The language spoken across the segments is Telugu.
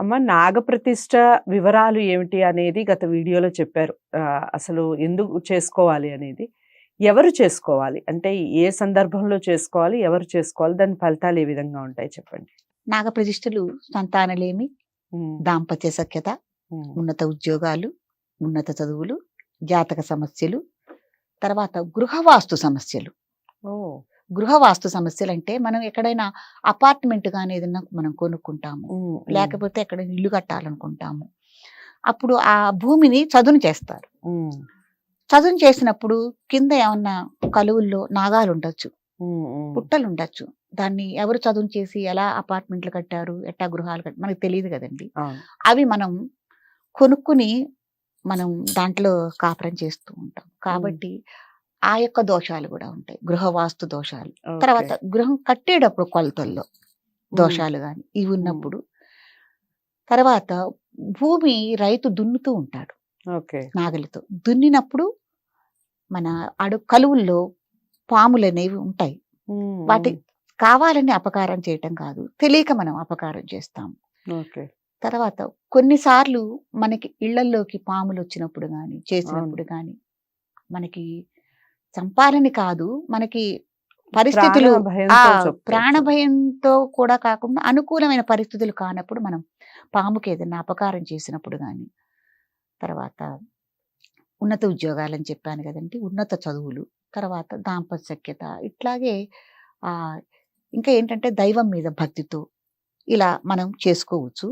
అమ్మ నాగప్రతిష్ఠ వివరాలు ఏమిటి అనేది గత వీడియోలో చెప్పారు. అసలు ఎందుకు చేసుకోవాలి అనేది. ఎవరు చేసుకోవాలి? అంటే ఏ సందర్భంలో చేసుకోవాలి? ఎవరు చేసుకోవాలి? దాని ఫలితాలు ఏ విధంగా ఉంటాయి చెప్పండి? నాగప్రతిష్ఠలు సంతానలేమి, హ్మ్. దాంపత్య సఖ్యత, హ్మ్. ఉన్నత ఉద్యోగాలు, ఉన్నత చదువులు, జాతక సమస్యలు, తర్వాత గృహవాస్తు సమస్యలు. ఓహ్! గృహవాస్తు సమస్యలంటే మనం ఎక్కడైనా అపార్ట్మెంట్ గాని ఏదన్నా మనం కొనుక్కుంటాము. హ్మ్. హ్మ్. లేకపోతే ఎక్కడైనా ఇల్లు కట్టాలనుకుంటాము. అప్పుడు ఆ భూమిని చదును చేస్తారు. హ్మ్. చదును చేసినప్పుడు కింద ఏమన్నా కలువుల్లో నాగాలుండొచ్చు, హ్మ్. హ్మ్. పుట్టలుండొచ్చు. దాన్ని ఎవరు చదును చేసి ఎలా అపార్ట్మెంట్లు కట్టారు, ఎట్టా గృహాలు మనకు తెలీదు గదండీ. అవును. అవి మనం కొనుక్కుని మనం దాంట్లో కాపురం చేస్తూ ఉంటాం. హ్మ్. కాబట్టి ఆ యొక్క దోషాలు గూడా ఉంటాయి. గృహవాస్తు దోషాలు. ఓకే. తర్వాత గృహం కట్టేటప్పుడు కొలతల్లో హ్మ్. దోషాలు గాని ఇవి హ్మ్. ఉన్నప్పుడు, తర్వాత భూమి రైతు దున్నుతూ ఉంటాడు ఓకే. నాగలితో. దున్నినప్పుడు మన కలువుల్లో పాములనేవి ఉంటాయి. హ్మ్. వాటి హ్మ్. కావాలని అపకారం చేయటం కాదు. తెలియక మనం అపకారం చేస్తాము. ఓకే. తర్వాత కొన్నిసార్లు మనకి ఇళ్లల్లోకి పాములొచ్చినప్పుడు గాని, అవును. చేసినప్పుడు గాని, మనకి చంపాలని కాదు, మనకి ప్రాణ పరిస్థితులు భయంతో ప్రాణ చెప్పొచ్చు. భయంతో కూడా కాకుండా అనుకూలమైన పరిస్థితులు కానప్పుడు మనం పాముకేదన్నా అపకారం చేసినప్పుడు గాని, తర్వాత ఉన్నత ఉద్యోగాలని చెప్పాను గదండీ! ఉన్నత చదువులు, తర్వాత దాంపత్య సఖ్యత ఇట్లాగే ఆహ్, ఇంకా ఏంటంటే దైవం మీద భక్తితో ఇలా మనం చేసుకోవచ్చు.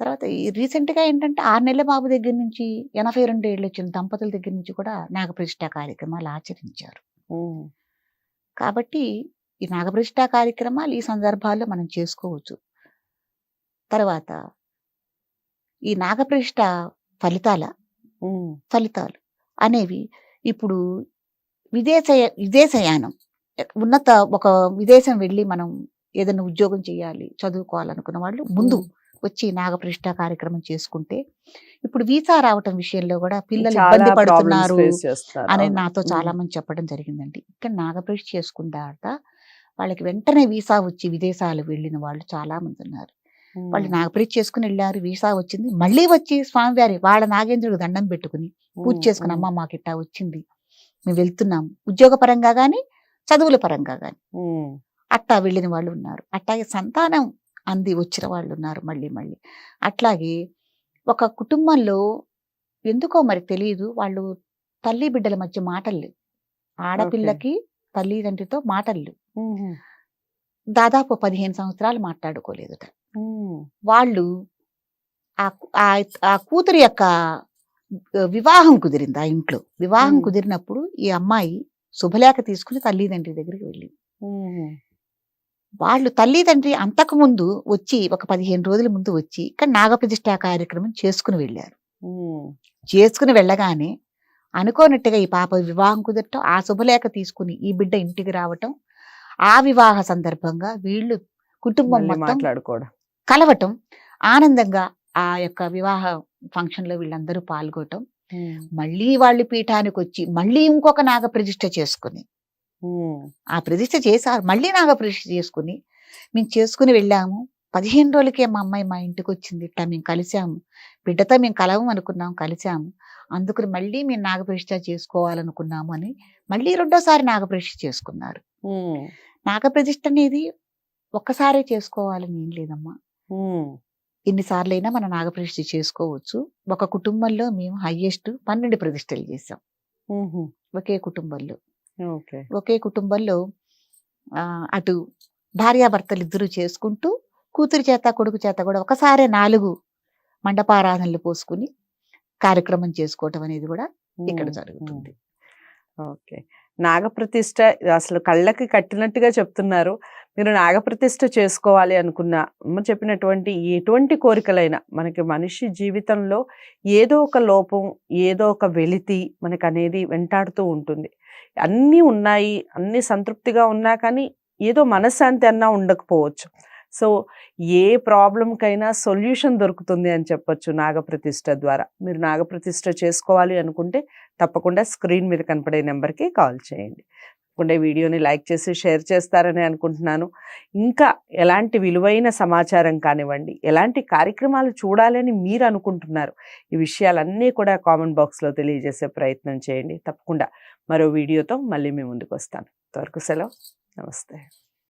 తర్వాత ఈ రీసెంట్‌గా ఏంటంటే 6 నెలల బాబు దగ్గర నుంచి 82 ఏళ్ళొచ్చిన దంపతుల దగ్గర నుంచి కూడా నాగప్రతిష్ఠ కార్యక్రమాలు ఆచరించారు. హ్మ్. కాబట్టి ఈ నాగప్రతిష్ఠ కార్యక్రమాలు ఈ సందర్భాల్లో మనం చేసుకోవచ్చు. తర్వాత ఈ నాగప్రతిష్ఠ ఫలితాల హ్మ్. ఫలితాలు అనేవి ఇప్పుడు విదేశయానం ఉన్నత ఒక విదేశం వెళ్ళి మనం ఏదైనా ఉద్యోగం చేయాలి, చదువుకోవాలనుకున్న వాళ్ళు ముందు హ్మ్. వచ్చి నాగప్రతిష్ఠ కార్యక్రమం చేసుకుంటే, ఇప్పుడు వీసా రావటం విషయంలో గూడా పిల్లలు చాలా ఇబ్బంది ప్రాబ్లమ్స్ పడుతున్నారు ఫేస్ చేస్తారు. అని అవును. నాతో హ్మ్. చాలా మంది చెప్పడం జరిగిందండి. ఇక్కడ నాగప్రతిష్ఠ చేసుకున్న తర్వాత వాళ్ళకి వెంటనే వీసా వచ్చి విదేశాలు వెళ్ళిన వాళ్ళు చాలా మందున్నారు. వాళ్ళు హ్మ్. నాగప్రతిష్ఠ చేసుకొని ఎళ్లారు. వీసా వచ్చింది. మళ్ళీ వచ్చి స్వామివారి వాళ్ళ నాగేంద్రుడికి దండం పెట్టుకొని, పూజ హ్మ్. చేసుకొని, హ్మ్. అమ్మ మాకిట్టా వచ్చింది. మేము వెళ్తున్నాం. ఉద్యోగ పరంగా గాని, చదువుల పరంగా గాని. హ్మ్. అట్టా వెళ్ళిన వాళ్ళు ఉన్నారు. అట్లాగే సంతానం అంది వచ్చిన వాళ్ళున్నారు మళ్ళీ మళ్ళీ. అట్లాగే ఒక కుటుంబంలో ఎందుకో మరి తెలీదు. వాళ్ళు తల్లి బిడ్డల మధ్య మాటలు లేవు. ఓకే. ఆడపిల్లకి తల్లిదండ్రితో మాటలు లేవు. హుహు. దాదాపు 15 సంవత్సరాలు మాట్లాడుకోలేదట. హ్మ్. వాళ్ళు ఆ కూతురి యొక్క వివాహం కుదిరింది ఆ ఇంట్లో. వివాహం హ్మ్. కుదిరినప్పుడు ఈ అమ్మాయి శుభలేఖ తీసుకొని తల్లిదండ్రి దగ్గరికి వెళ్ళింది. హుహు. వాళ్ళు తల్లిదండ్రి అంతకుముందు వచ్చి ఒక 15 రోజుల ముందు వచ్చి ఇక్కడ నాగప్రతిష్ఠ కార్యక్రమం చేసుకుని వెళ్లారు. హ్మ్. చేసుకుని వెళ్ళగానే అనుకోనట్టుగా ఈ పాప వివాహం కుదరటం, ఆ శుభలేఖ తీసుకుని ఈ బిడ్డ ఇంటికి రావటం, ఆ వివాహ సందర్భంగా వీళ్ళు కుటుంబం మళ్ళీ మొత్తం మాట్లాడుకోవడం. కలవటం, ఆనందంగా ఆ యొక్క వివాహ ఫంక్షన్‌లో వీళ్ళందరూ పాల్గొనటం. హ్మ్. మళ్ళీ వాళ్ళు పీఠానికొచ్చి మళ్ళీ ఇంకొక నాగప్రతిష్ఠ చేసుకొని, హ్మ్. ఆ ప్రతిష్ఠ చేశారు. మళ్ళీ నాగప్రతిష్ఠ చేసుకొని, మేము చేసుకొని వెళ్ళాము. 15 రోజులకే మా అమ్మాయి మా ఇంటికొచ్చింది. ఇట్లా మేము కలిసాము. బిడ్డతో మేము కలవం అనుకున్నాం, కలిసాము. అందుకని మళ్ళీ మేము నాగప్రతిష్ఠ చేసుకోవాలనుకున్నాము అని మళ్ళీ రెండోసారి నాగప్రతిష్ఠ చేసుకున్నారు. హ్మ్. నాగప్రతిష్ఠ అనేది ఒక్కసారే చేసుకోవాలని ఏం లేదమ్మా. హ్మ్. ఎన్ని సార్లైనా మనం నాగప్రతిష్ఠ చేసుకోవచ్చు. ఒక కుటుంబంలో మేము హైయెస్ట్ 12 ప్రతిష్ఠలు చేశాం. హుహు. ఒకే కుటుంబంలో. ఓకే. ఒకే కుటుంబంలో అటు భార్యాభర్తలిద్దరూ చేసుకుంటూ, కూతురి చేత, కొడుకు చేత గూడా ఒకసారే 4 మండపారాధనలు పోసుకొని, కార్యక్రమం చేసుకోవటం అనేది గూడా ఇక్కడ హ్మ్. హ్మ్. జరుగుతుంది. ఓకే. నాగప్రతిష్ఠ అసలు కళ్ళకి కట్టినట్టుగా చెప్తున్నారు. మీరు నాగప్రతిష్ఠ చేసుకోవాలి అనుకున్న అమ్మ చెప్పినటువంటి ఎటువంటి కోరికలైనా మనకి మనిషి జీవితంలో ఏదో ఒక లోపం, ఏదో ఒక వెలితి మనకనేది వెంటాడుతూ ఉంటుంది. అన్నీ ఉన్నాయి, అన్నీ సంతృప్తిగా ఉన్నా కానీ ఏదో మనశ్శాంతి అన్నా ఉండకపోవచ్చు. సో, ఏ ప్రాబ్లమ్‌కైనా సొల్యూషన్ దొరుకుతుంది అని చెప్పొచ్చు నాగప్రతిష్ఠ ద్వారా. మీరు నాగప్రతిష్ఠ చేసుకోవాలి అనుకుంటే తప్పకుండా స్క్రీన్ మీద కనపడే నెంబర్‌కి కాల్ చేయండి. తప్పకుండా ఈ వీడియోని లైక్ చేసి షేర్ చేస్తారని అనుకుంటున్నాను. ఇంకా ఎలాంటి విలువైన సమాచారం కానివ్వండి, ఎలాంటి కార్యక్రమాలు చూడాలని మీరు అనుకుంటున్నారు, ఈ విషయాలన్నీ కూడా కామెంట్ బాక్స్లో తెలియజేసే ప్రయత్నం చేయండి. తప్పకుండా మరో వీడియోతో మళ్ళీ మీ ముందుకు వస్తాను. అంతవరకు సెలవు. నమస్తే.